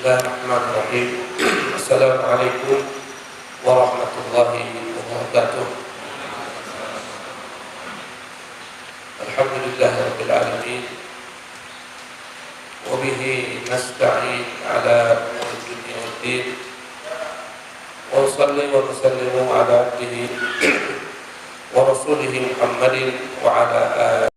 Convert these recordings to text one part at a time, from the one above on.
Bismillahirrahmanirrahim. Assalamualaikum warahmatullahi wabarakatuh. Alhamdulillahirabbil alamin. Wa bihi nasta'in ala umuri dunya waddin. Wa salli wa nusallimu ala abdihi wa rasulihi Muhammadin wa ala alihi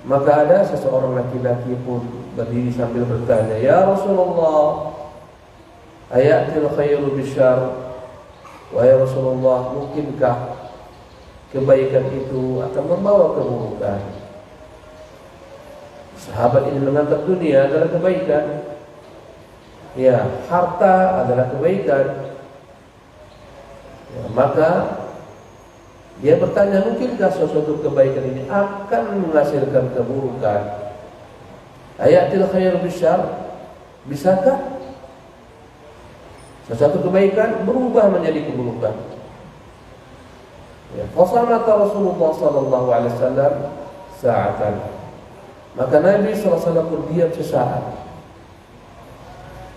Maka ada seseorang laki-laki pun berdiri sambil bertanya, "Ya Rasulullah, ayatil khairu bisyarr?" Wahai Rasulullah, mungkinkah kebaikan itu akan membawa keburukan? Sahabat ini menganggap dunia adalah kebaikan. Ya, harta adalah kebaikan. Ya, maka dia bertanya, mungkinkah sesuatu kebaikan ini akan menghasilkan keburukan? Ayatil khair bisyarr, bisakah sesuatu kebaikan berubah menjadi keburukan? Ya, fasamata Rasulullah sallallahu alaihi wasallam sa'atan. Maka Nabi sallallahu alaihi wasallam pun diam sesaat.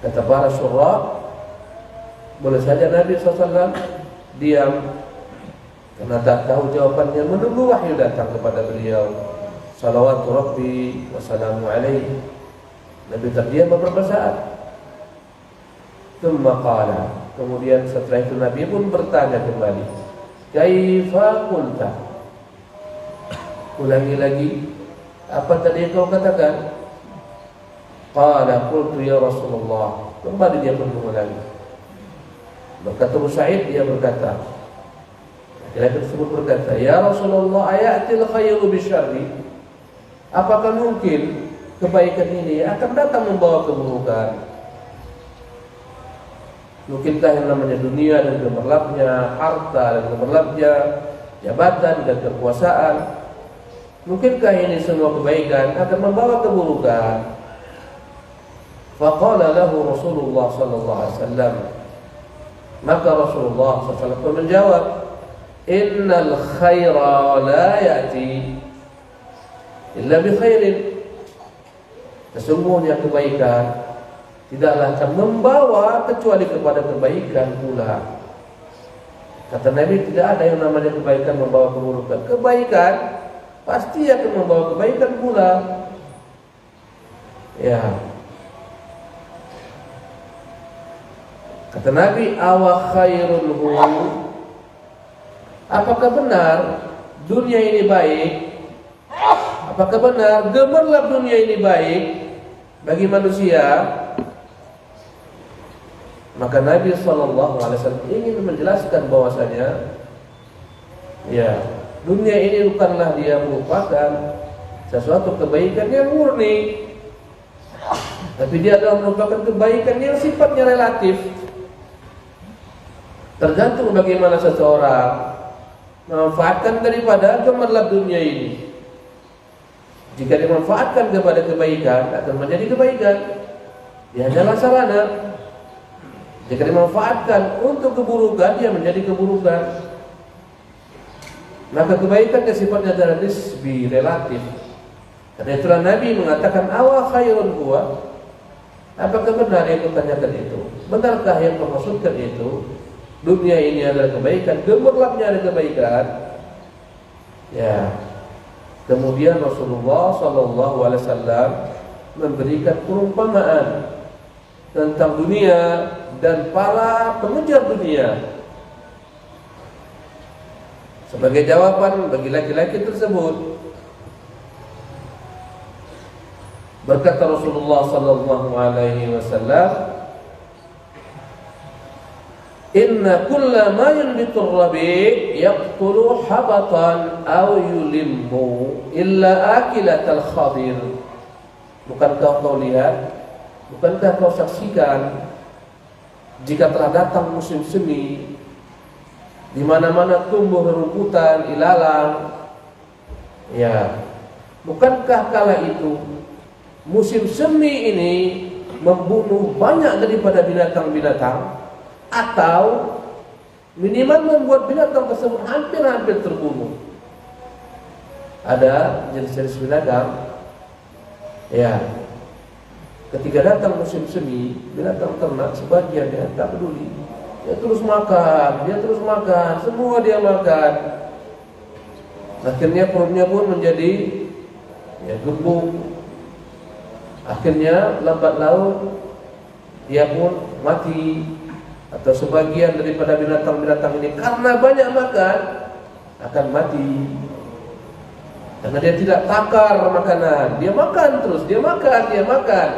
Kata para syurah, Boleh saja Nabi SAW diam karena tak tahu jawabannya, menunggu wahyu datang kepada beliau. Salawatu Rabbi wassalamu alaihi. Nabi terdiam beberapa saat. Tsumma qala, kemudian setelah itu Nabi pun bertanya kembali, kaifa qulta? Ulangi lagi, apa tadi kau katakan? Qala qultu ya Rasulullah. Kembali dia pun mengulangi. Berkata Abu Sa'id, dia berkata, laki-laki tersebut berkata, ya Rasulullah, ayatil khairu bisyarri. Apakah mungkin kebaikan ini akan datang membawa keburukan? Mungkinkah yang namanya dunia dan gemerlapnya, harta dan gemerlapnya, jabatan dan kekuasaan, mungkinkah ini semua kebaikan akan membawa keburukan? Faqala lahu Rasulullah sallallahu alaihi wasallam. Maka Rasulullah SAW pun menjawab, innal khaira la ya'ti illa bi khairin. Sesungguhnya kebaikan tidaklah akan membawa kecuali kepada kebaikan pula. Kata Nabi, tidak ada yang namanya kebaikan membawa keburukan. Kebaikan pasti akan membawa kebaikan pula. Ya. Kata Nabi, awa khairun hu. Apakah benar dunia ini baik? Apakah benar gemerlap dunia ini baik bagi manusia? Maka Nabi SAW ingin menjelaskan bahwasanya, ya, dunia ini bukanlah dia merupakan sesuatu kebaikan yang murni, tapi dia adalah merupakan kebaikan yang sifatnya relatif. Tergantung bagaimana seseorang memanfaatkan daripada gemerlap dunia ini. Jika dimanfaatkan kepada kebaikan, akan menjadi kebaikan. Dia adalah sarana. Jika dimanfaatkan untuk keburukan, dia menjadi keburukan. Maka kebaikan sifatnya adalah nisbi, relatif. Karena itulah Nabi mengatakan awa khairun huwa. Apakah benar yang kutanyakan itu? Benarkah yang kau maksudkan itu? Dunia ini adalah kebaikan, gemerlapnya ada kebaikan. Ya. Kemudian Rasulullah SAW memberikan perumpamaan tentang dunia dan para pengejar dunia sebagai jawaban bagi laki-laki tersebut. Berkata Rasulullah SAW, inna kulla ma yunbitur rabi' yaqtulu habatan aw yulimmu illa akilatal khadir. Bukankah kau lihat, bukankah kau saksikan, jika telah datang musim semi, di mana-mana tumbuh rerumputan, ilalang, ya, bukankah kala itu musim semi ini membunuh banyak daripada binatang-binatang, atau minimal membuat binatang tersebut hampir-hampir terbunuh. Ada jenis-jenis binatang, ya, ketika datang musim semi, binatang ternak sebagian dia tak peduli, dia terus makan, semua dia makan. Akhirnya perutnya pun menjadi, ya, gembung. Akhirnya lambat laun dia pun mati. Atau sebagian daripada binatang-binatang ini karena banyak makan akan mati. Karena dia tidak takar makanan, dia makan terus, dia makan.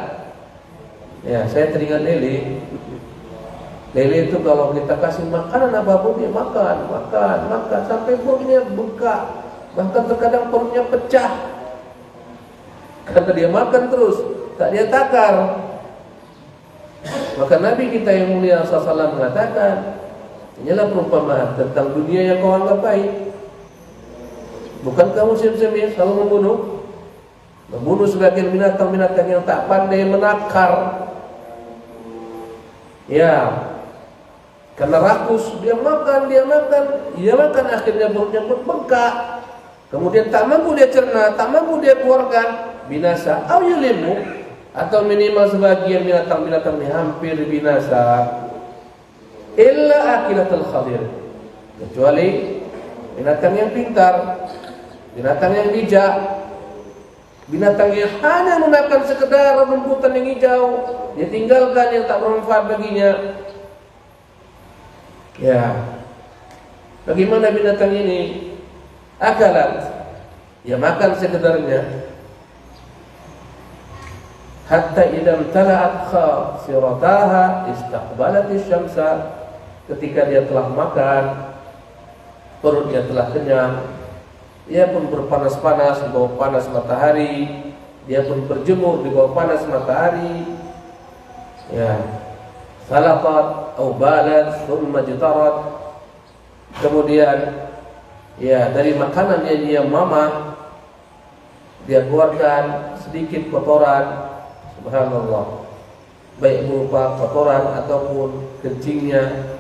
Ya, saya teringat lele. Lele itu kalau kita kasih makanan apapun dia makan sampai perutnya bengkak, bahkan terkadang perutnya pecah. Karena dia makan terus, tak dia takar. Maka Nabi kita yang mulia SAW mengatakan, inilah perumpamaan tentang dunia yang kau anggap baik. Bukankah musim semi selalu membunuh sebagian binatang-binatang yang tak pandai menakar, ya, karena rakus, dia makan, akhirnya perutnya pun bengkak. Kemudian tak mampu dia cerna, tak mampu dia keluarkan, binasa. Au yulimu, atau minimal sebagian binatang-binatang ini hampir binasa. illa akilatul khadir, kecuali binatang yang pintar, binatang yang bijak, binatang yang hanya memakan sekedar rumputan yang hijau, dia tinggalkan yang tak bermanfaat baginya. Ya, bagaimana binatang ini? Akalat, dia makan sekedarnya. Hatta idam tala'at khasirataha istaqbalat syamsa, ketika dia telah makan, perutnya telah kenyang, dia pun berpanas-panas di bawah panas matahari, dia pun berjemur di bawah panas matahari. Ya, salaqat atau balat thumma jitarat, kemudian ya dari makanan yang dia mamah, dia keluarkan sedikit kotoran. Subhanallah, baik berupa kotoran ataupun kencingnya,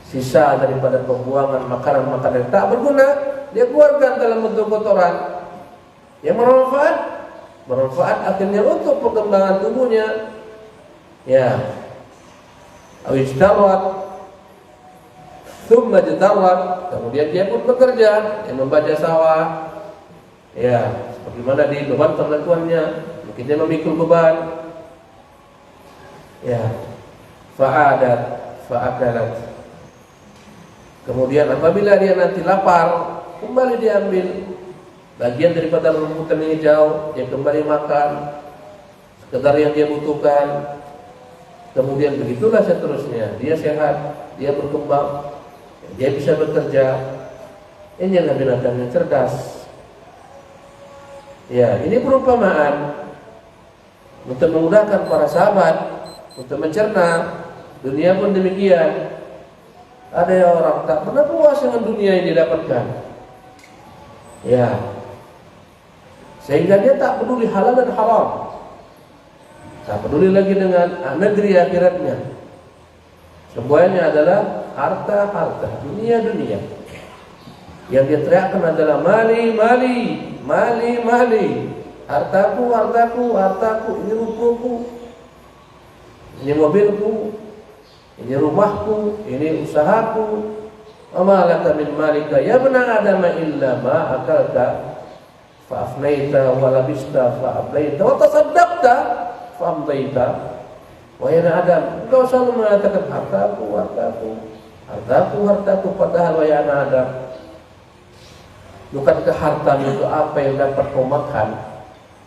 sisa daripada pembuangan makanan-makanan yang tak berguna, dia keluarkan dalam bentuk kotoran yang bermanfaat akhirnya untuk perkembangan tubuhnya. Ya, awijtarat thumma jatarat, kemudian dia pun bekerja, dia membaca sawah. Ya, sebagaimana dibebankan oleh tuannya, mungkin dia memikul beban. Ya, fa'adat fa'akalat, kemudian apabila dia nanti lapar, kembali diambil bagian daripada rumputan yang hijau, dia kembali makan sekedar yang dia butuhkan. Kemudian begitulah seterusnya, dia sehat, dia berkembang, dia bisa bekerja. Inilah binatang yang cerdas. Ya, ini perumpamaan untuk memudahkan para sahabat untuk mencerna. Dunia pun demikian. Ada orang tak pernah puas dengan dunia yang didapatkan. Ya, sehingga dia tak peduli halal dan haram, tak peduli lagi dengan negeri akhiratnya. Semuanya adalah harta-harta, dunia-dunia. Yang dia teriakkan adalah mali, mali, mali, mali. Hartaku, hartaku, hartaku. Ini rupaku, ini mobilku, ini rumahku, ini usahaku. Wa laka min malika ya bana adama illa ma akalta fa afnaita wa labista fa ablaita wa tasaddaqta fa amdaita. Wahai Adam, engkau selalu mengatakan hartaku, hartaku, hartaku, hartaku, padahal wahai anak Adam, bukankah harta itu apa yang dapat kau makan?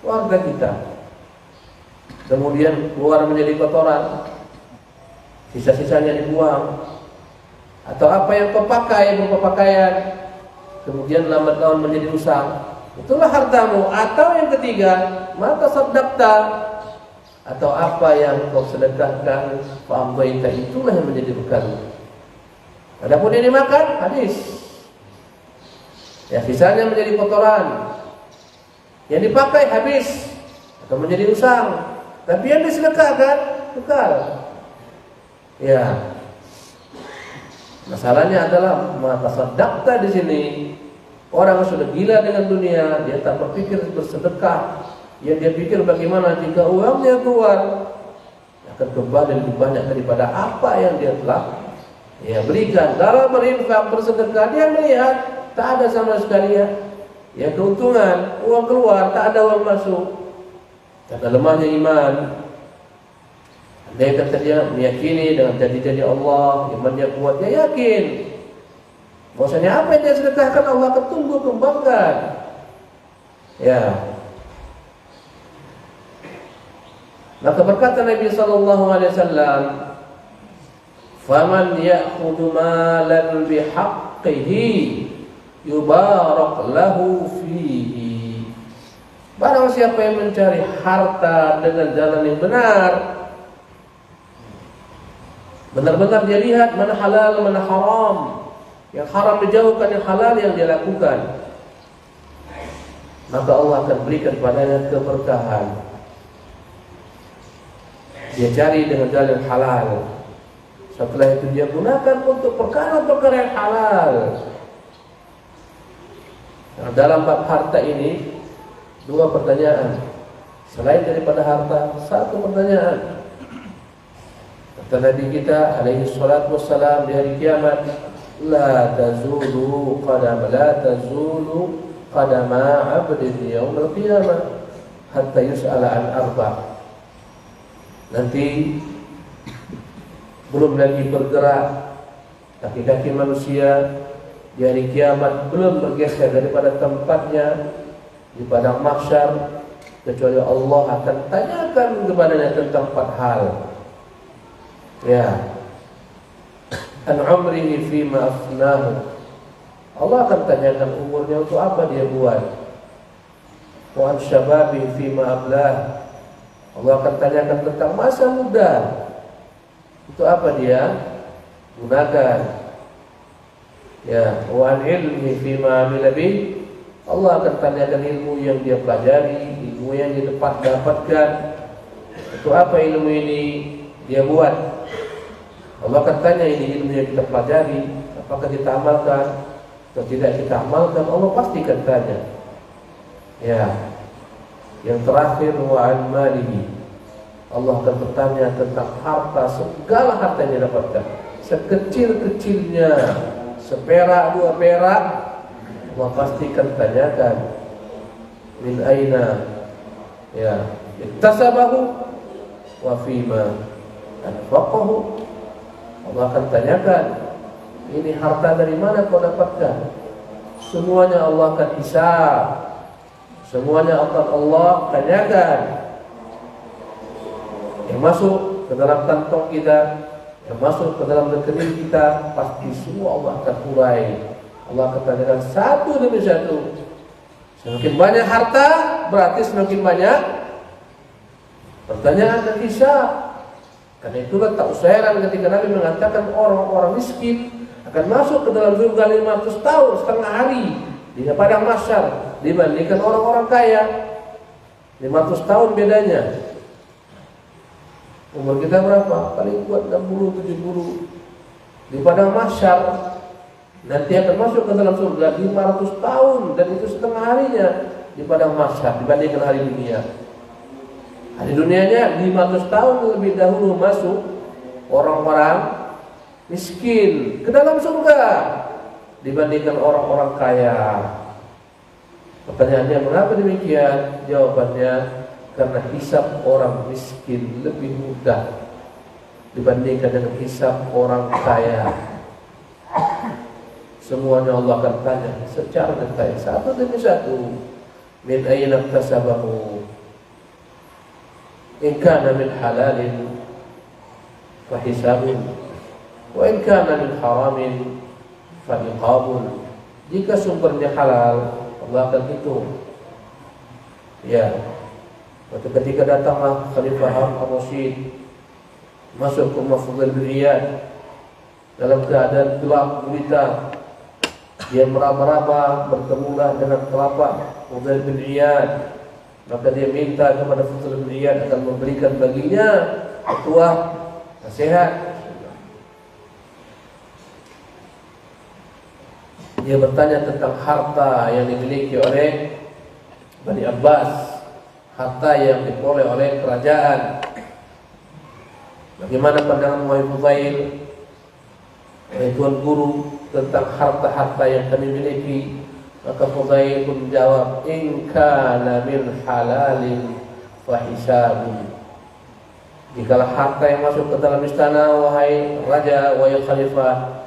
Keluarga kita. Kemudian keluar menjadi kotoran, sisa-sisanya dibuang. Atau apa yang kau pakai berupa pakaian, kemudian lambat laun menjadi usang. Itulah hartamu. Atau yang ketiga, mata sadaqta, atau apa yang kau sedekahkan, fa'amdaita, itulah yang menjadi bekalmu. Adapun yang dimakan, habis. Ya, sisanya menjadi kotoran. Yang dipakai habis atau menjadi usang. Tapi yang disedekahkan bekal. Ya. Masalahnya adalah mata sadaqta di sini. Orang yang sudah gila dengan dunia, dia tak berpikir bersedekah. Yang dia pikir bagaimana jika uangnya keluar akan kembali lebih banyak daripada apa yang dia telah berikan. Dalam berinfak, bersedekah, dia melihat tak ada sama sekali ya keuntungan. Uang keluar, tak ada uang masuk. Karena lemahnya iman. Dia kata dia meyakini dengan janji-janji Allah, imannya kuat, dia yakin bahwasanya apa yang dia sedekahkan Allah akan tumbuh kembangkan. Ya. Maka berkata Nabi sallallahu alaihi wasallam, "Faman ya'khudhu malan bihaqqihi yubarak lahu fihi." Barang siapa yang mencari harta dengan jalan yang benar, benar-benar dia lihat mana halal, mana haram. Yang haram dijauhkan, yang halal yang dia lakukan, maka Allah akan berikan padanya keberkahan. Dia cari dengan jalan yang halal. Setelah itu dia gunakan untuk perkara-perkara yang halal. Nah, dalam bab harta ini dua pertanyaan. Selain daripada harta, satu pertanyaan. Kata Nabi kita alaihi salatu wassalam di hari kiamat, la tazulu qadama 'abdin yaumil qiyamah hatta yus'ala an arba'. Nanti belum lagi bergerak kaki-kaki manusia di hari kiamat, belum bergeser daripada tempatnya di padang mahsyar, kecuali Allah akan tanyakan kepadanya tentang 4 hal. Ya, an umrihi fima afnahu. Allah akan tanyakan umurnya untuk apa dia buat. Wa an syababi fima ablah. Allah akan tanyakan tentang masa muda. Untuk apa dia gunakan. Ya, wa an ilmi fima amila bih. Allah akan tanyakan ilmu yang dia pelajari, ilmu yang dia dapatkan. Untuk apa ilmu ini dia buat. Allah akan tanya ini ilmu yang kita pelajari, apakah kita amalkan atau tidak kita amalkan. Allah pasti akan tanya. Ya. Yang terakhir, wa an malihi. Allah akan bertanya tentang harta, segala harta yang dia dapatkan, sekecil-kecilnya, seperak, 2 perak, Allah pasti akan tanyakan. Min aina ya iktasabahu wa fima anfaqahu. Allah akan tanyakan, ini harta dari mana kau dapatkan? Semuanya Allah akan hisab. Semuanya akan Allah tanyakan. Yang masuk ke dalam kantong kita, yang masuk ke dalam rekening kita, pasti semua Allah akan urai. Allah akan tanyakan satu demi satu. Semakin banyak harta, berarti semakin banyak pertanyaan dan hisab. Karena itulah tak usah heran ketika Nabi mengatakan orang-orang miskin akan masuk ke dalam surga 500 tahun setengah hari di padang mahsyar dibandingkan orang-orang kaya. 500 tahun bedanya. Umur kita berapa? Paling kuat 60, 70. Di padang mahsyar nanti akan masuk ke dalam surga 500 tahun, dan itu setengah harinya di padang mahsyar dibandingkan hari dunia. Hari dunianya 500 tahun lebih dahulu masuk orang-orang miskin ke dalam surga dibandingkan orang-orang kaya. Pertanyaannya, mengapa demikian? Jawabannya, karena hisab orang miskin lebih mudah dibandingkan dengan hisab orang kaya. Semuanya Allah akan tanya secara detail, satu demi satu. Min ayna iktasabahu. In kana min halalin fa hisabun, wa in kana min haramin fa iqabun. Jika sumbernya halal, Allah akan hitung. Ya. Waktu ketika datanglah Khalifah Harun ar-Rasyid masuk ke rumah Fudail bin Iyad dalam keadaan gelap gulita, dia meraba-raba, bertemulah dengan telapak Fudail bin Iyad. Maka dia minta kepada Fudail bin Iyad akan memberikan baginya petuah, nasihat. Dia bertanya tentang harta yang dimiliki oleh Bani Abbas, harta yang diperoleh oleh kerajaan. Bagaimana pandangan wahai Fudail, wahai tuan guru, tentang harta-harta yang kami miliki? Maka Fudail pun menjawab, in kana min halalin fa hisabun. Jikalau harta yang masuk ke dalam istana, wahai raja, wahai khalifah,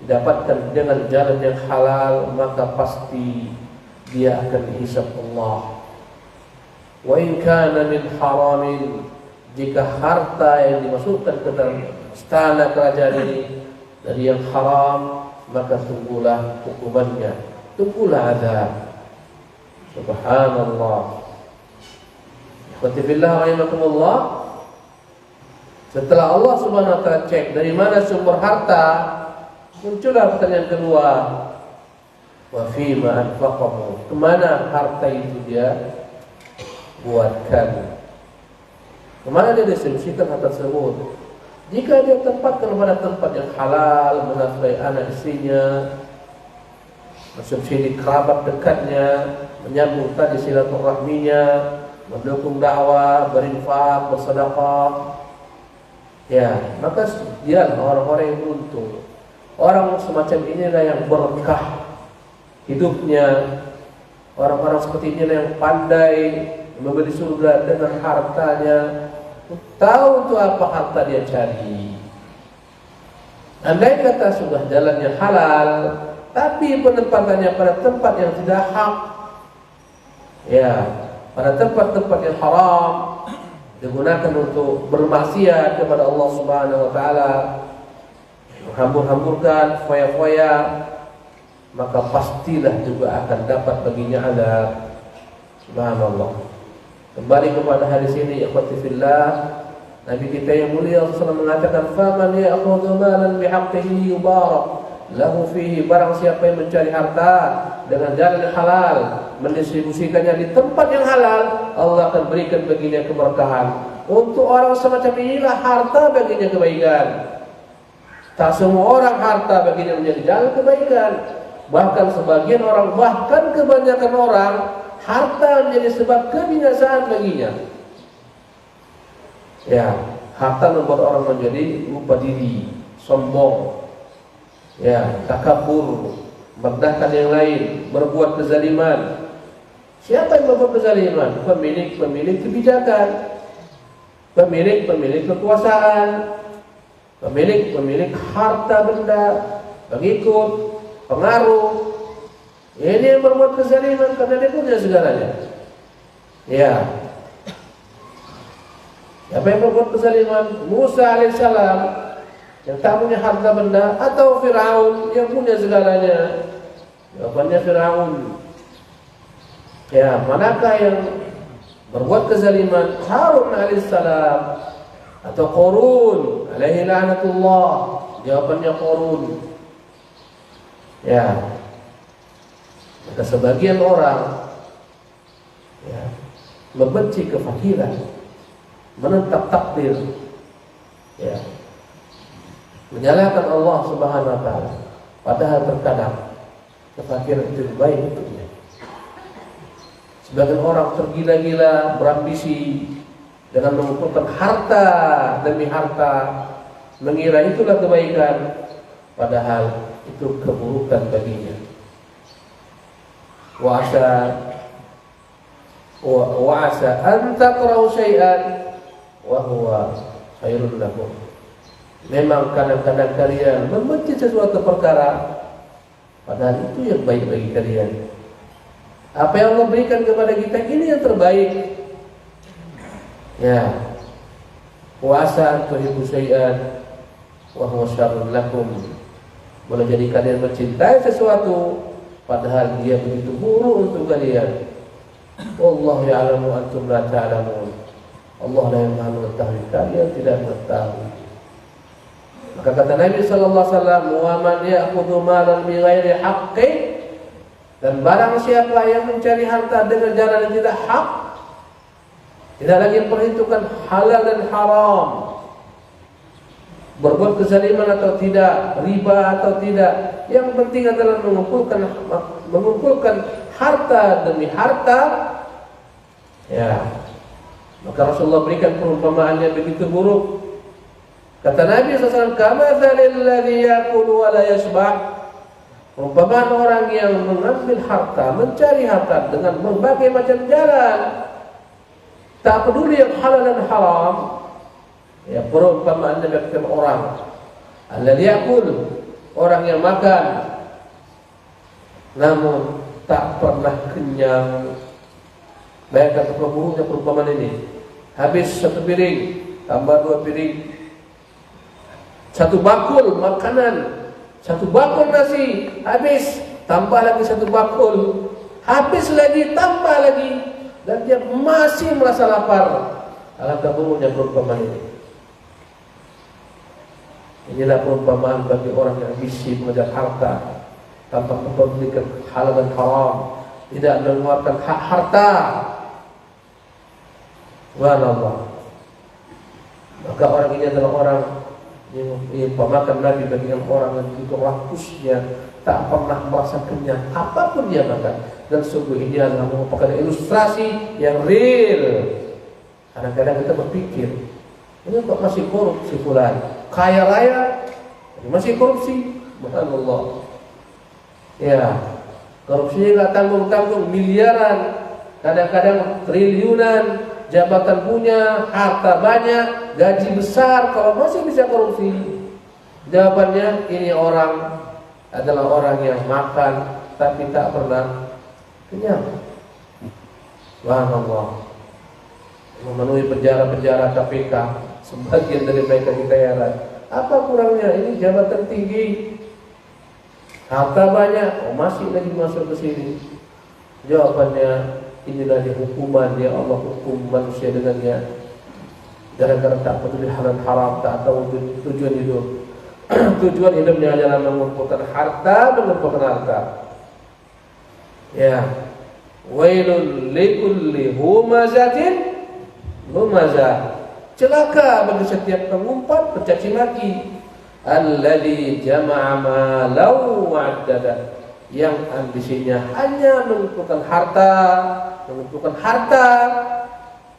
didapatkan dengan jalan yang halal, maka pasti dia akan dihisab Allah. Wa in kana min haramin, jika harta yang dimasukkan ke dalam istana kerajaan ini dari yang haram, maka tunggulah hukumannya, tunggulah azab. Subhanallah. Ikhwati fillah rahimakumullah. Setelah Allah Subhanahu wa taala cek dari mana sumber harta, muncullah pertanyaan kedua, wa fima anfaqahu, kemana harta itu dia buatkan, kemana dia distribusikan harta tersebut. Jika dia tempatkan pada tempat yang halal, menafkahi anak istrinya, mensubsidi kerabat dekatnya, menyambung tali silaturahminya, mendukung dakwah, berinfak, bersedekah, Ya, maka dia orang-orang yang beruntung. Orang semacam inilah yang berkah hidupnya. Orang-orang seperti inilah yang pandai membeli surga dengan hartanya. Tahu untuk apa harta dia cari. Andai kata sudah jalannya halal, tapi penempatannya pada tempat yang tidak hak, ya, pada tempat-tempat yang haram, digunakan untuk bermaksiat kepada Allah Subhanahu wa taala, menghambur-hamburkan foya-foya, maka pastilah juga akan dapat baginya azab. Subhanallah. Kembali kepada hadis ini, ikhwati fillah, Nabi kita yang mulia SAW mengatakan, "Faman ya'khudhu malan bihaqqihi yubarak lahu fihi." Barang siapa yang mencari harta dengan jalan yang halal, mendistribusikannya di tempat yang halal, Allah akan berikan baginya keberkahan. Untuk orang semacam inilah harta baginya kebaikan. Tak semua orang harta baginya menjadi jalan kebaikan. Bahkan sebagian orang, bahkan kebanyakan orang, harta menjadi sebab kebinasaan baginya. Ya, harta membuat orang menjadi lupa diri, sombong, ya, takabur, merendahkan yang lain, berbuat kezaliman. Siapa yang berbuat kezaliman? Pemilik-pemilik kebijakan, pemilik-pemilik kekuasaan, pemilik-pemilik harta benda, pengikut, pengaruh. Ini yang berbuat kezaliman karena dia punya segalanya. Ya. Siapa yang berbuat kezaliman? Musa alaihissalam yang tak punya harta benda, atau Firaun yang punya segalanya? Jawabannya Firaun. Ya, manakah yang berbuat kezaliman? Harun alaihissalam atau Qarun alaihi la'natullah? Jawabannya Qarun. Ya. Maka sebagian orang, ya, membenci kefakiran, menentang takdir, ya, menyalahkan Allah Subhanahu wa taala. Padahal terkadang kefakiran itu baik untuknya. Sebagian orang tergila-gila berambisi dengan mengumpulkan harta demi harta, mengira itulah kebaikan, padahal itu keburukan baginya. Wa asa an takrahu syai'an wa huwa khairul lakum. Memang kadang-kadang kalian membenci sesuatu perkara, padahal itu yang baik bagi kalian. Apa yang Allah berikan kepada kita ini yang terbaik. Ya. Wa asa an tuhibbu syai'an wa huwa syarrul lakum. Boleh jadi kalian mencintai sesuatu, padahal dia begitu buruk untuk kalian. Wallahu ya'lamu antum la ta'lamun. Allah lah yang Maha mengetahui, kalian tidak mengetahui. Maka kata Nabi sallallahu alaihi wasallam, "Wa man ya'khudhu malan bighairi haqqi." Dan barang siapa yang mencari harta dengan jalan yang tidak hak, tidak lagi perhitungkan halal dan haram, berbuat kezaliman atau tidak, riba atau tidak, yang penting adalah mengumpulkan harta demi harta, ya, maka Rasulullah berikan perumpamaan yang begitu buruk. Kata Nabi SAW, "Kamathali alladhi ya'kulu wa la yashba'." Perumpamaan orang yang mengambil harta, mencari harta dengan berbagai macam jalan, tak peduli yang halal dan haram. Ya, perumpamaan demikian orang alladhi ya'kul, orang yang makan namun tak pernah kenyang. Bayangkan betapa buruknya perumpamaan ini. Habis satu piring, tambah dua piring, satu bakul makanan, satu bakul nasi, habis, tambah lagi satu bakul, habis lagi, tambah lagi, dan dia masih merasa lapar. Alangkah buruknya perumpamaan ini. Inilah perumpamaan bagi orang yang ambisi mengejar harta tanpa memperdulikan halal dan haram, tidak mengeluarkan hak harta. Subhanallah. Maka orang ini adalah orang yang pemakan Nabi bagi orang yang begitu rakusnya, tak pernah merasa kenyang apapun dia makan. Dan sungguh ini adalah merupakan ilustrasi yang real. Kadang-kadang kita berpikir, Ini kok masih korupsi fulan? Kaya raya masih korupsi. Subhanallah. Ya, korupsinya nggak tanggung-tanggung, miliaran, kadang-kadang triliunan, jabatan punya, harta banyak, gaji besar, kalau masih bisa korupsi. Jawabannya, ini orang adalah orang yang makan tapi tak pernah kenyang. Subhanallah. Memenuhi penjara-penjara KPK, sebagian dari mereka dikayaan. Apa kurangnya? Ini jabatan tinggi, harta banyak, masih lagi masuk ke sini. Jawabannya, inilah dia hukuman, dia Allah hukum manusia dengannya. Gara-gara tak peduli halal haram, tak tahu tujuan hidup. Tujuan hidupnya adalah mengumpulkan harta, Ya, wailul likulli humazatin lumazah. Celaka bagi setiap pengumpat, pencaci maki. Alladzi jama'a malau wa'addada, yang ambisinya hanya mengumpulkan harta,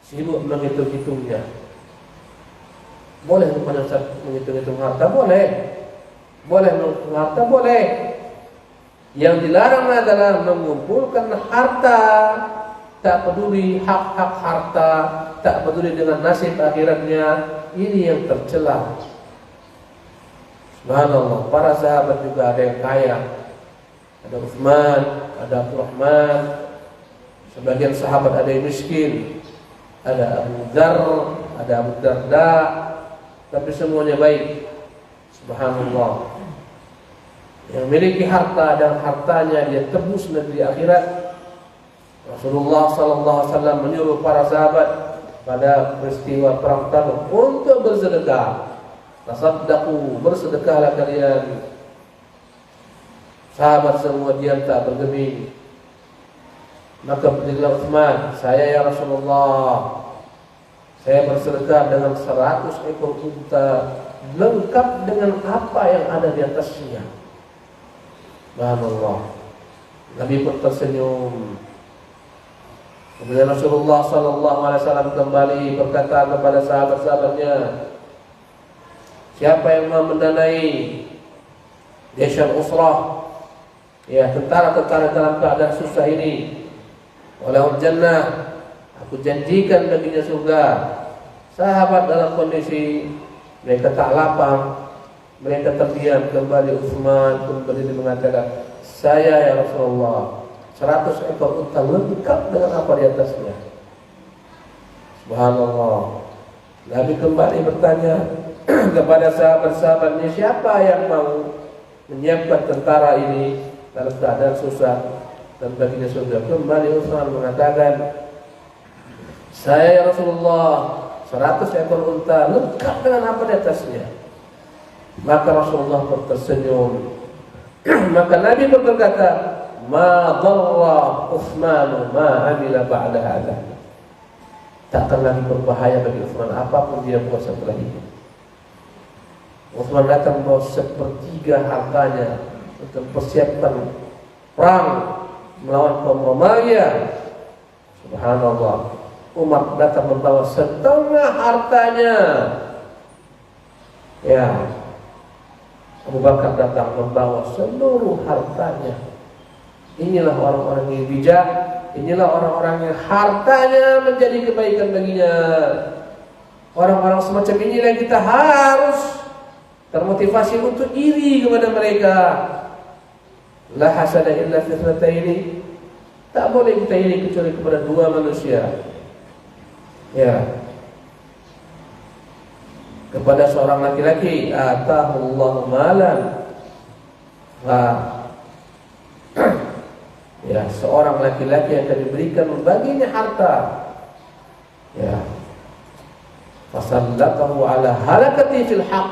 sibuk menghitung-hitungnya. Boleh menghitung-hitung harta, boleh menghitung harta, boleh. Yang dilarang adalah mengumpulkan harta, tak peduli hak-hak harta, tak peduli dengan nasib akhiratnya. Ini yang tercela. Subhanallah, para sahabat juga ada yang kaya. Ada Utsman, ada Abdurrahman. Sebagian sahabat ada yang miskin. Ada Abu Dzar, ada Abu Darda. Tapi semuanya baik. Subhanallah. Yang memiliki harta dan hartanya dia tebus negeri akhirat. Rasulullah SAW menyuruh para sahabat pada peristiwa perang Tabuk untuk bersedekah. Tasaddaqu, bersedekahlah kalian. Sahabat semua diam tak bergeming. Maka berdirilah Utsman, saya ya Rasulullah, saya bersedekah dengan 100 ekor unta, lengkap dengan apa yang ada di atasnya. Subhanallah. Nabi pun tersenyum. Kemudian Rasulullah SAW kembali berkata kepada sahabat-sahabatnya, siapa yang mau mendanai Jaisyul Usrah, ya tentara-tentara dalam keadaan susah ini, walahul jannah, aku janjikan baginya surga. Sahabat dalam kondisi mereka tak lapang, mereka terdiam. Kembali Utsman pun berdiri mengatakan, saya ya Rasulullah, 100 ekor unta lengkap dengan apa di atasnya. Subhanallah. Nabi kembali bertanya kepada sahabat-sahabatnya, siapa yang mau menyiapkan tentara ini dalam keadaan susah dan baginya surga. Kembali Utsman mengatakan, saya ya Rasulullah, 100 ekor unta lengkap dengan apa di atasnya. Maka Rasulullah pun tersenyum. Maka Nabi pun berkata, ma dharra Utsman ma amila ba'da hadha. Tak akan lagi berbahaya bagi Utsman apapun dia buat setelah ini. Utsman datang membawa sepertiga hartanya untuk persiapkan perang melawan kaum Romawi. Subhanallah. Umar datang membawa setengah hartanya. Ya. Abu Bakar datang membawa seluruh hartanya. Inilah orang-orang yang bijak. Inilah orang-orang yang hartanya menjadi kebaikan baginya. Orang-orang semacam inilah yang kita harus termotivasi untuk iri kepada mereka. La hasada illa fi ithnataini. Tak boleh kita iri kecuali kepada dua manusia. Ya. Kepada seorang laki-laki, atahullahu malan. Ya, seorang laki-laki yang akan diberikan baginya harta. Ya. Fasallatahu ala halakati fil haq.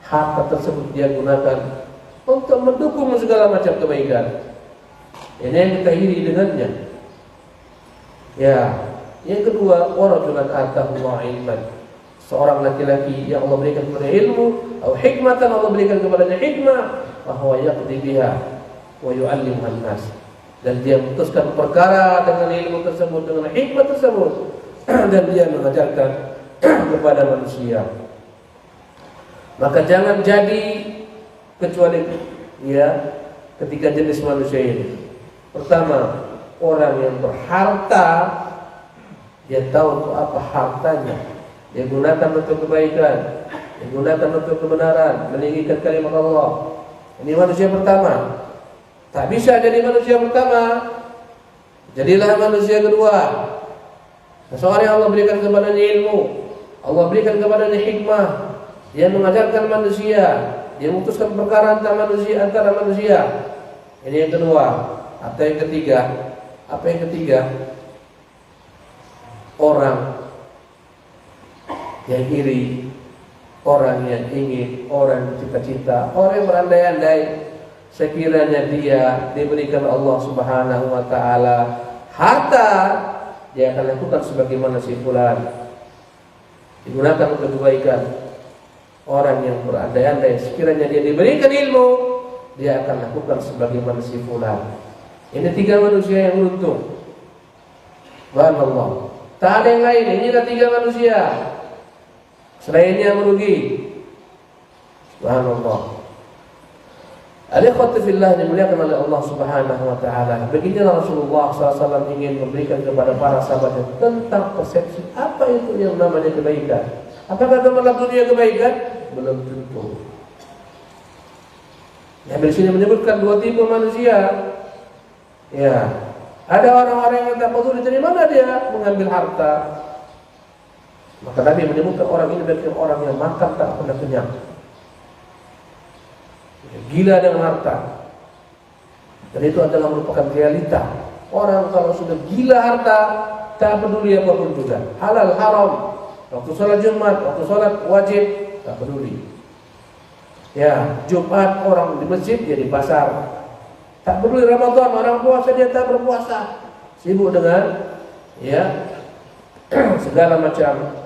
Harta tersebut dia gunakan untuk mendukung segala macam kebaikan. Ini yang kita iri dengannya. Ya. Yang kedua, warajulan atahullahu ilman. Seorang laki-laki yang Allah berikan kepada ilmu atau hikmatan, Allah berikan kepadanya hikmah, bahwa yaqdi biha wa yu'allimuhan nas. Dan dia memutuskan perkara dengan ilmu tersebut, dengan hikmah tersebut, dan dia mengajarkan kepada manusia. Maka jangan jadi kecuali ya ketiga jenis manusia ini. Pertama, orang yang berharta, dia tahu untuk apa hartanya, dia gunakan untuk kebaikan, dia gunakan untuk kebenaran, meninggikan kalimat Allah. Ini manusia pertama. Tak bisa jadi manusia pertama, jadilah manusia kedua. Seseorang yang Allah berikan kepadanya ilmu, Allah berikan kepadanya hikmah, dia mengajarkan manusia, dia memutuskan perkara antara manusia. Ini yang kedua. Atau yang ketiga, apa yang ketiga? Orang yang iri, orang yang ingin, orang yang cita-cita, orang yang berandai-andai sekiranya dia diberikan Allah Subhanahu wa taala harta, dia akan lakukan sebagaimana si fulan, digunakan untuk kebaikan. Orang yang berandai-andai sekiranya dia diberikan ilmu, dia akan lakukan sebagaimana si fulan. Ini tiga manusia yang beruntung. Subhanallah. Tak ada yang lain. Inilah tiga manusia. Selainnya merugi. Subhanallah. Al-ikhwati fillah dimuliakan oleh Allah Subhanahu wa taala. Beginilah Rasulullah SAW ingin memberikan kepada para sahabatnya tentang persepsi apa itu yang namanya kebaikan. Apakah dalam dunia kebaikan? Belum tentu. Ya, di sini menyebutkan dua tipe manusia. Ya, ada orang-orang yang tak peduli dari mana dia mengambil harta. Maka Nabi menyebutkan orang ini sebagai orang yang makan tak pernah kenyang. Gila dengan harta. Dan itu adalah merupakan realita. Orang kalau sudah gila harta, tak peduli apapun juga. Halal, haram, waktu sholat Jumat, waktu sholat wajib, tak peduli. Ya, Jumat orang di masjid, dia di pasar. Tak peduli Ramadan, orang puasa, dia tak berpuasa. Sibuk dengan ya segala macam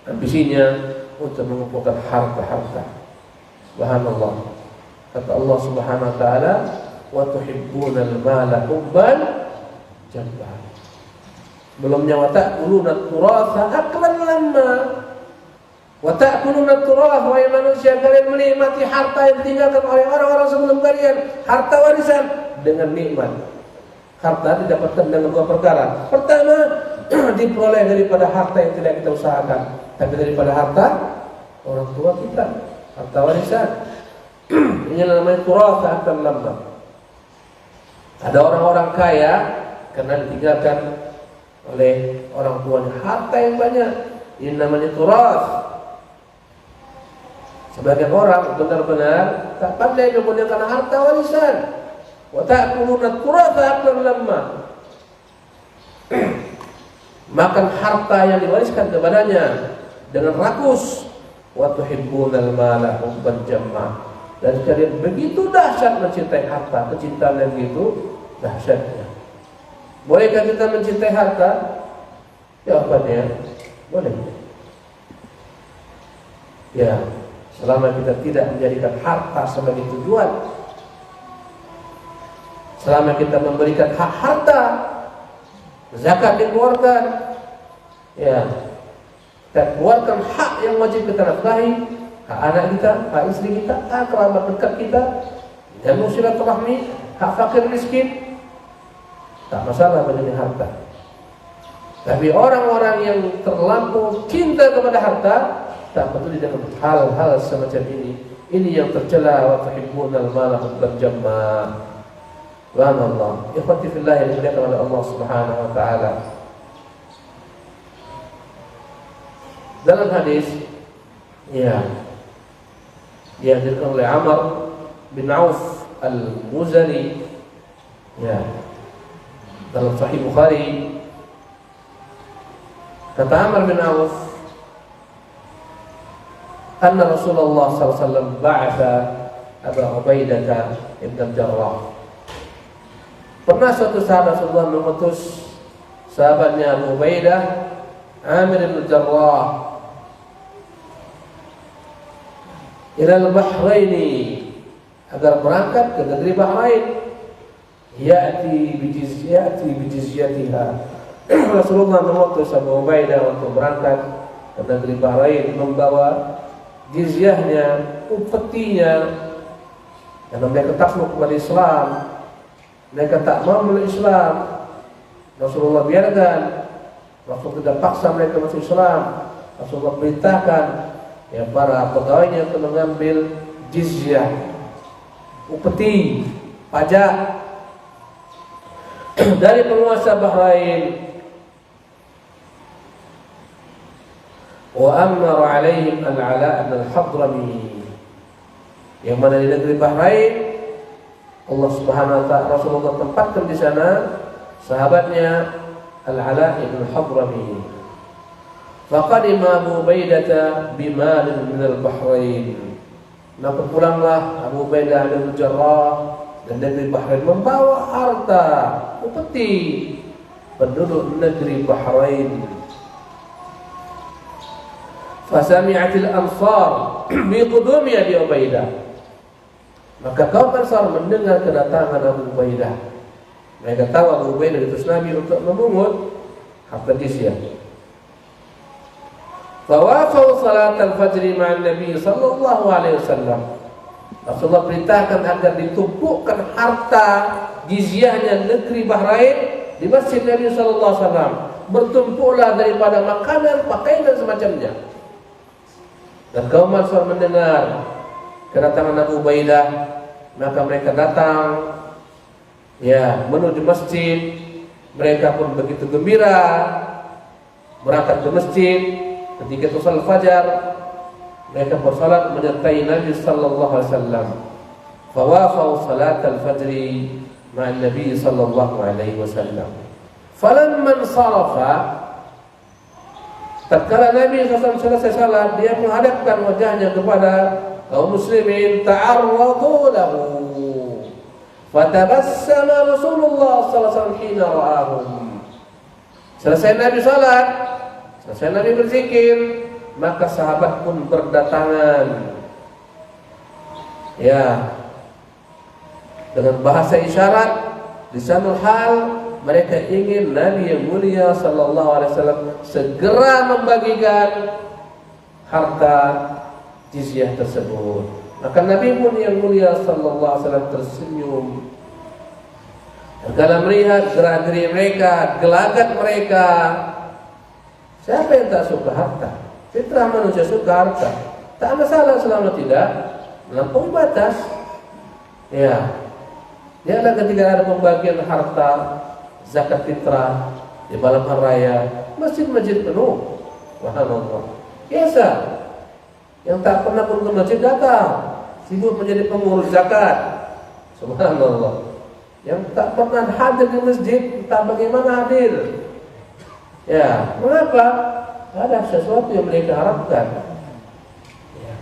ambisinya untuk mengumpulkan harta-harta. Subhanallah. Kata Allah Subhanahu wa taala, "Wa tuhibbunal mala hubban jamma." Sebelumnya wa ta'kuluna at-turatha aklan lamma. Wa ta'kuluna at-turath, wahai manusia, kalian menikmati harta yang ditinggalkan oleh orang-orang sebelum kalian, harta warisan dengan nikmat. Harta didapatkan dengan dua perkara. Pertama, diperoleh daripada harta yang tidak kita usahakan, tapi daripada harta orang tua kita, harta warisan. Ini namanya turath akan lama. Ada orang-orang kaya karena ditinggalkan oleh orang tuanya harta yang banyak. Ini namanya turath. Sebagian orang benar-benar tak pandai menggunakan harta warisan. Wa ta'kuluna turath akan lama. Makan harta yang diwariskan kepadanya dengan rakus. Wa tuhibbunal mala hubban jamma. Dan kalian begitu dahsyat mencintai harta, kecintaan yang begitu dahsyatnya. Bolehkah kita mencintai harta? Jawabannya, boleh. Ya, selama kita tidak menjadikan harta sebagai tujuan, selama kita memberikan hak harta, zakat dikeluarkan, ya, kita keluarkan hak yang wajib kita nafkahi, hak anak kita, hak istri kita, hak kerabat dekat kita, dan silaturahmi, hak fakir miskin, tak masalah mengenai harta. Tapi orang-orang yang terlampau cinta kepada harta, tak peduli dengan hal-hal semacam ini. Ini yang tercela. Wa tuhibbunal mala hubban jamma. Subhanallah. Ikhwati fillah yang dimuliakan oleh Allah Subhanahu wa taala. Dalam hadis, ya, dihadirkan oleh Amr bin Auf al-Muzani, ya, dalam Sahih Bukhari, kata Amr bin Auf, anna Rasulullah SAW ba'atha Abu Ubaidah ibn al-Jarrah. Pernah suatu sahabat Rasulullah mengutus sahabatnya Abu Ubaidah Amir ibn al-Jarrah ila al-Bahraini, agar berangkat ke negeri Bahrain. Ya'ti bijizyatiha. Rasulullah mengutus Abu Ubaidah untuk berangkat ke negeri Bahrain membawa jizyahnya, upetinya, karena mereka takluk kepada Islam, mereka tak mau meluk Islam. Rasulullah biarkan, Rasul tidak paksa mereka masuk Islam. Rasulullah perintahkan ya para pegawainya untuk mengambil jizyah, upeti, pajak dari penguasa Bahrain. Wa amara alaihim al-Ala' al-Hadrami, yang mana di negeri Bahrain Allah Subhanahu wa ta'ala, Rasulullah tempatkan di sana sahabatnya Al-Ala' al-Hadrami. Faqadima Abu Ubaidah bimalin min al-Bahrain, maka pulanglah Abu Ubaidah bin Jarrah dan negeri Bahrain membawa harta upeti penduduk negeri Bahrain. Fasami'atil ansar biqudumi Abi Ubaidah, maka kaum Ansar mendengar kedatangan Abu Ubaidah. Mereka tahu Abu Ubaidah diutus Nabi untuk memungut harta jizyah. Fawafau salat al-fajr ma'an Nabi sallallahu alaihi wasallam. Rasulullah perintahkan agar ditumpukkan harta jizyahnya negeri Bahrain di masjid Nabi sallallahu alaihi wasallam. Bertumpuklah daripada makanan, pakaian dan semacamnya. Dan kaum Ansar mendengar kedatangan Abu Ubaidah, maka mereka datang ya menuju masjid. Mereka pun begitu gembira berangkat ke masjid. Ketika itu salat fajar, mereka bersalat menyertai Nabi sallallahu alaihi wasallam. Fawafau salat al-fajr ma'an Nabi sallallahu alaihi wasallam. Falamman sarafa, tatkala Nabi SAW selesai salat, dia menghadapkan wajahnya kepada kaum muslimin. Ta'arradu lahu, fatabassama Rasulullah SAW hina ra'ahum. Selesai Nabi salat, selesai Nabi berzikir, maka sahabat pun berdatangan ya dengan bahasa isyarat, lisanul hal. Mereka ingin Nabi yang mulia sallallahu alaihi wasallam segera membagikan harta jizyah tersebut. Maka Nabi pun yang mulia sallallahu alaihi wasallam tersenyum. Dalam melihat gerak-gerik mereka, gelagat mereka. Siapa yang tak suka harta? Fitrah manusia suka harta. Tak masalah selama tidak melampaui batas. Ya. Lihatlah ketika ada pembagian harta zakat fitrah di malam hari raya, masjid-masjid penuh. Subhanallah. Biasa. Yang tak pernah pun ke masjid datang, sibuk menjadi pengurus zakat. Subhanallah. Yang tak pernah hadir di masjid, tak bagaimana hadir. Ya, mengapa? Ada sesuatu yang mereka harapkan. Ya.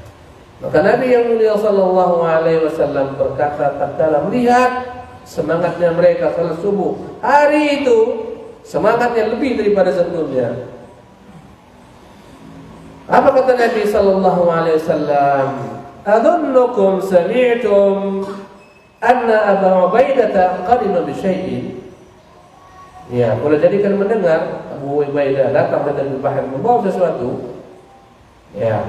Maka Nabi yang mulia sallallahu alaihi wasallam berkata tatkala melihat semangatnya mereka salat subuh hari itu, semangatnya lebih daripada sebelumnya. Apa kata Nabi sallallahu alaihi wasallam? Adunnukum sami'tum anna Abu Ubaidah qadima bi syai'in. Ya, boleh jadi kan mendengar Abu Ubaidah datang dari Bahrain membawa sesuatu. Ya.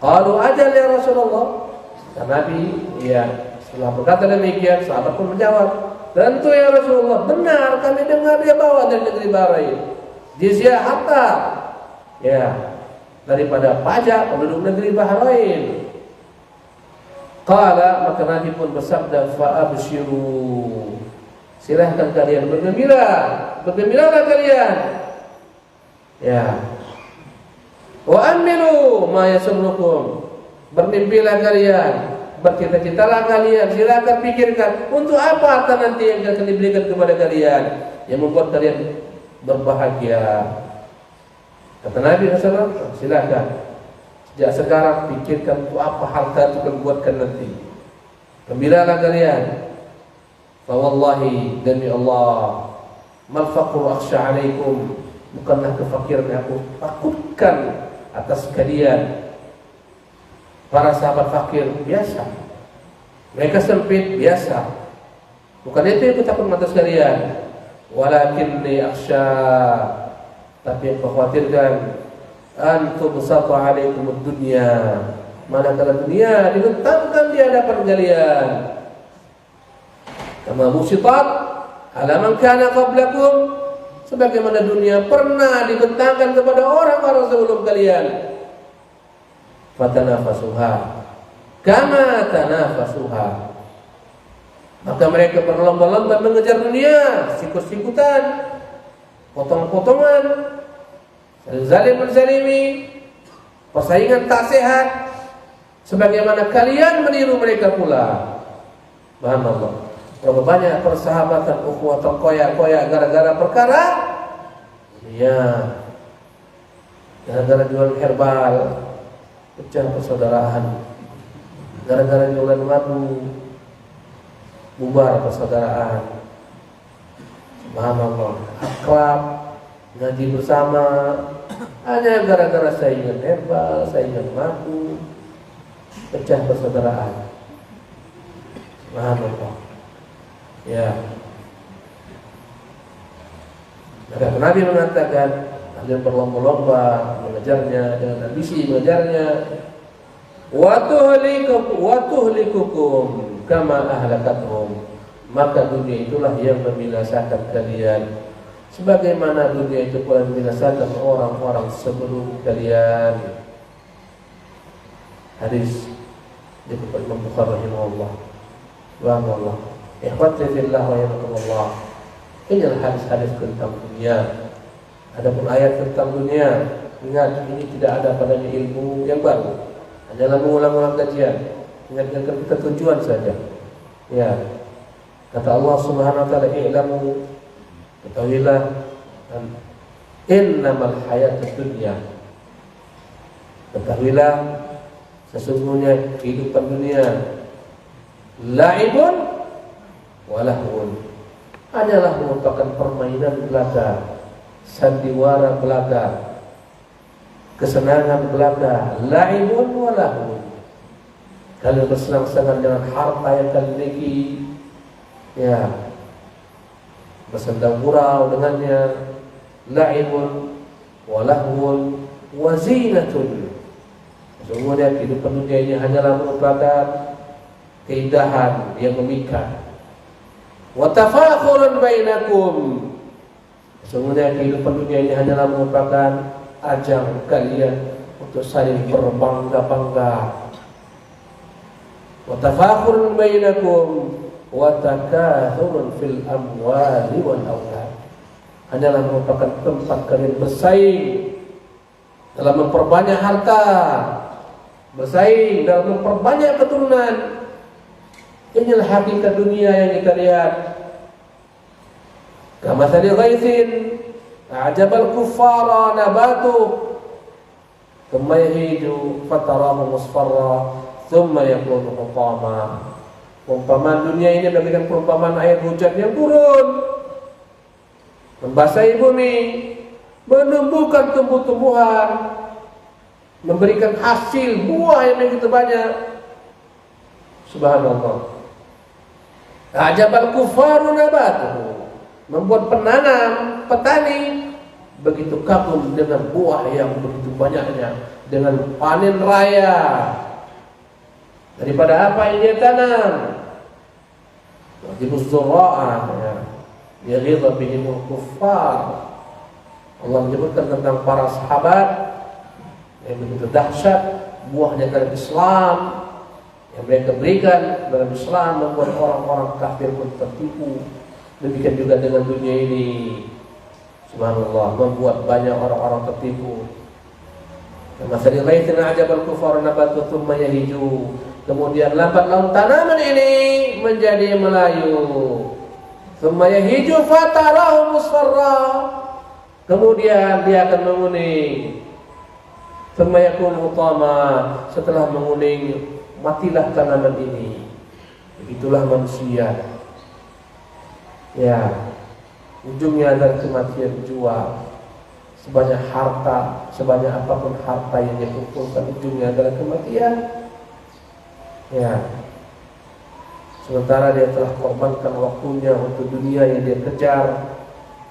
Qalu ajal ya Rasulullah. Dan Nabi ya setelah berkata demikian, sahabat pun menjawab, tentu ya Rasulullah, benar kami dengar dia bawa dari negeri Bahrain jizyah harta ya daripada pajak penduduk negeri Bahrain. Qala, maka Nabi pun bersabda, fa'abshiru, silahkan kalian bergembira, bergembiralah kalian. Ya. Wa amilu ma yasurrukum, bermimpilah kalian, bercita-citalah kalian, silakan pikirkan untuk apa harta nanti yang akan diberikan kepada kalian yang membuat kalian berbahagia. Kata Nabi SAW, silakan sejak sekarang pikirkan untuk apa harta itu akan buatkan nanti. Gembiralah kalian. Fa wallahi, demi Allah, mal faqru akhsha alaikum, bukanlah kefakiran yang aku takutkan atas kalian. Para sahabat fakir biasa, mereka sempit biasa, bukan itu yang takut atas kalian. Walakinni akhsha, tapi yang khawatirkan antum satu alaikum dunia, manakala dunia diletakkan di hadapan kalian, kama busitat ala man kana qablakum, sebagaimana dunia pernah dibentangkan kepada orang-orang sebelum kalian. Fatanafasuha kama tanafasuha, maka mereka berlomba-lomba mengejar dunia, sikut-sikutan, potong-potongan, zalim menzalimi, persaingan tak sehat, sebagaimana kalian meniru mereka pula. Subhanallah. Berapa banyak persahabatan ukhuwah terkoyak-koyak gara-gara perkara ya, gara-gara jual herbal pecah persaudaraan, gara-gara jualan madu bubar persaudaraan. Subhanallah. Akrab ngaji bersama hanya gara-gara saingan herbal, saingan madu, pecah persaudaraan. Subhanallah. Ya. Maka Nabi mengatakan, kalian berlomba-lomba mengejarnya, dengan ambisi mengejarnya. Wa tuhlikukum kama ahlakathum, maka dunia itulah yang membinasakan kalian, sebagaimana dunia itu pula membinasakan orang-orang sebelum kalian. Hadis dikutip Imam Bukhari rahimahullah. Subhanallah. Ikhwati fillah wa yarhamukallah. Inilah hadis-hadis tentang dunia. Adapun ayat tentang dunia, ingat ini tidak ada padanya ilmu yang baru. Hanyalah mengulang-ulang kajian. Ingatkan kita tujuan saja. Ya. Kata Allah Subhanahu wa taala, "I'lamu", ketahuilah, innamal hayatud dunya. Ketahuilah sesungguhnya kehidupan dunia la'ibun walahun, hanyalah merupakan permainan belaka, sandiwara belaka, kesenangan belaka. La'ibun walahun, kalian bersenang-senang dengan harta yang kalian miliki, ya, bersenda gurau dengannya. La'ibun walahun wazinatun, sesungguhnya kehidupan dunia ini hanyalah merupakan keindahan yang memikat. Wa tafakhurun bainakum, sesungguhnya kehidupan dunia ini hanyalah merupakan ajang kalian untuk saling berbangga-bangga. Wa tafakhurun bainakum wa takathurun fil amwali wal aulad, hanyalah merupakan tempat kalian bersaing dalam memperbanyak harta, bersaing dalam memperbanyak keturunan. Inilah hakikat dunia yang kita lihat. Kamathali ghaithin a'jabal kuffara nabatuh thumma yahiju fatarahu musfarra thumma yakunu hutama. Perumpamaan dunia ini bagaikan perumpamaan air hujan yang turun membasahi bumi, menumbuhkan tumbuh-tumbuhan, memberikan hasil buah yang begitu banyak. Subhanallah. Ajabal kufaru nabatuhu, membuat penanam, petani begitu kagum dengan buah yang begitu banyaknya, dengan panen raya daripada apa yang dia tanam. Wajibuz zura'ah, ya ghidha bihimul kuffar. Allah menyebutkan tentang para sahabat yang begitu dahsyat buahnya dalam Islam yang mereka berikan dalam Islam, membuat orang-orang kafir pun tertipu. Demikian juga dengan dunia ini, subhanallah, membuat banyak orang-orang tertipu. Masalah ghaitin a'jabal kuffar nabatu thumma yahiju, kemudian lambat laun tanaman ini menjadi melayu. Thumma yahiju fatarahu musfarra, kemudian dia akan menguning. Thumma yakun hutama, setelah menguning matilah tanaman ini. Begitulah manusia. Ya, ujungnya adalah kematian jua. Sebanyak harta, sebanyak apapun harta yang dia kumpulkan, ujungnya adalah kematian. Ya. Sementara dia telah korbankan waktunya untuk dunia yang dia kejar,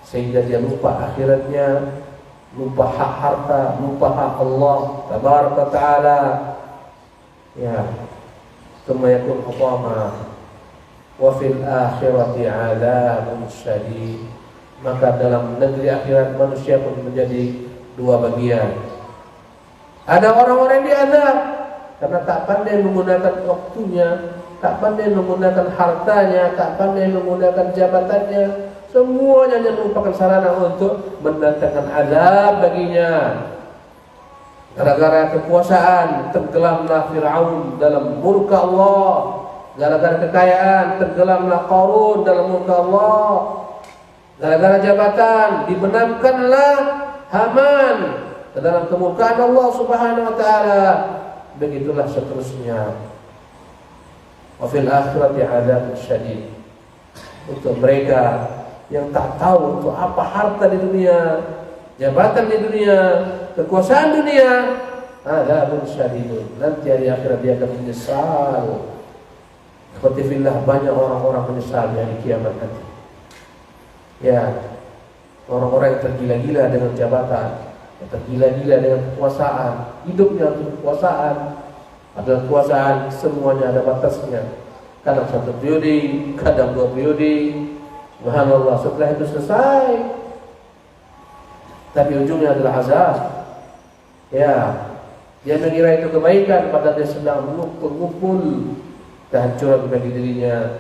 sehingga dia lupa akhiratnya. lupa hak harta, lupa hak Allah tabaraka taala. Ya, thumma yakun hutama wa fil akhirati 'adzabun syadid. Maka dalam negeri akhirat manusia pun menjadi dua bagian. Ada orang-orang yang diazab karena tak pandai menggunakan waktunya, tak pandai menggunakan hartanya, tak pandai menggunakan jabatannya. Semuanya yang merupakan sarana untuk mendatangkan azab baginya. Gara-gara kekuasaan tenggelamlah Fir'aun dalam murka Allah. Gara-gara kekayaan tenggelamlah Qarun dalam murka Allah. Gara-gara jabatan dibenamkanlah Haman ke dalam kemurkaan Allah Subhanahu wa taala. Begitulah seterusnya. Wa fil akhirati 'adzabun syadid. Untuk mereka yang tak tahu untuk apa harta di dunia, jabatan di dunia, kekuasaan dunia, adzabun syadidun. Nanti hari akhirat dia akan menyesal. Khotifillah, banyak orang-orang menyesal di hari kiamat nanti. Ya, orang-orang yang tergila-gila dengan jabatan, yang tergila-gila dengan kekuasaan, hidupnya untuk kekuasaan. Padahal kekuasaan semuanya ada batasnya. Kadang 1 periode, kadang 2 periode. Subhanallah, setelah itu selesai. Tapi ujungnya adalah azab. Ya, dia mengira itu kebaikan, padahal dia sedang mengumpul kehancuran bagi dirinya.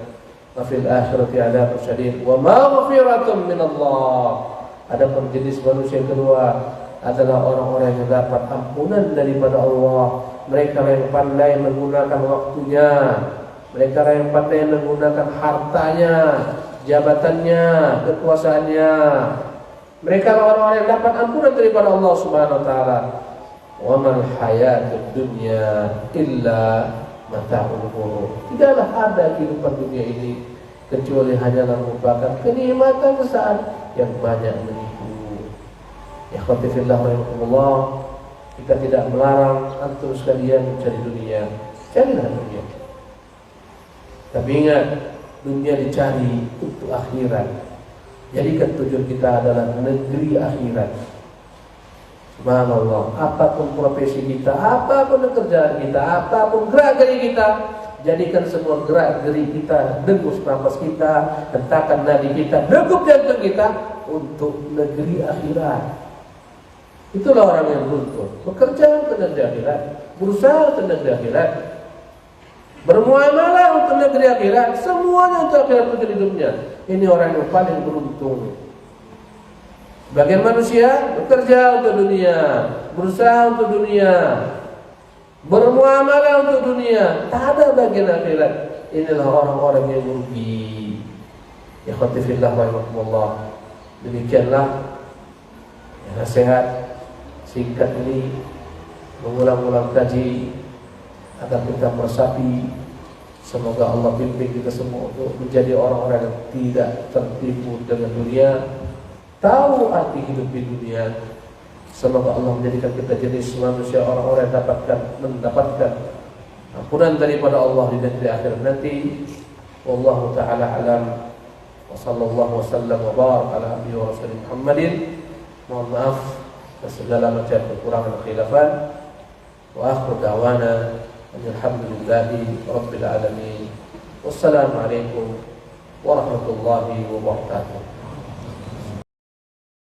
Wafil akhirati 'adzabun syadid wa maghfiratun min Allah. Adapun jenis manusia kedua adalah orang-orang yang dapat ampunan daripada Allah. Mereka yang pandai menggunakan waktunya, mereka yang pandai menggunakan hartanya, jabatannya, kekuasaannya. Mereka orang-orang yang dapat ampunan daripada Allah Subhanahu wa taala. Wa mal hayatud dunya illa mata'ul ghurur. Tidaklah ada kehidupan dunia ini kecuali hanyalah merupakan kenikmatan sesaat yang banyak menipu. Ya khatifillah rahimahullah, kita tidak melarang antum sekalian mencari dunia. Carilah dunia. Tapi ingat, dunia dicari untuk akhirat. Jadikan tujuan kita adalah negeri akhirat. Subhanallah, apapun profesi kita, apapun pekerjaan kita, apapun gerak-geri kita, jadikan semua gerak-geri kita, dengus nafas kita, hentakan nadi kita, degup jantung kita untuk negeri akhirat. Itulah orang yang beruntung. Bekerja untuk negeri akhirat, berusaha untuk negeri akhirat, bermuamalah untuk negeri akhirat, semuanya untuk akhirat untuk hidupnya. Ini orang yang paling beruntung. Bagian manusia bekerja untuk dunia, berusaha untuk dunia, bermuamalah untuk dunia, tak ada bagian akhirat. Inilah orang-orang yang rugi. Ya khatifillah rahimahullah. Demikianlah nasihat singkat ini, mengulang-ulang kaji agar kita meresapi. Semoga Allah bimbing kita semua untuk menjadi orang-orang yang tidak tertipu dengan dunia, tahu arti hidup di dunia. Semoga Allah menjadikan kita jenis manusia orang-orang yang mendapatkan ampunan daripada Allah di negeri akhirat nanti. Wallahu ta'ala alam. Wa sallallahu wasallam wa barak ala abdihi wa rasulih Muhammadin. Mohon maaf atas segala macam kekurangan dan khilafan. Wa akhiru da'wana alhamdulillahi rabbil alamin. Wassalamualaikum warahmatullahi wabarakatuh.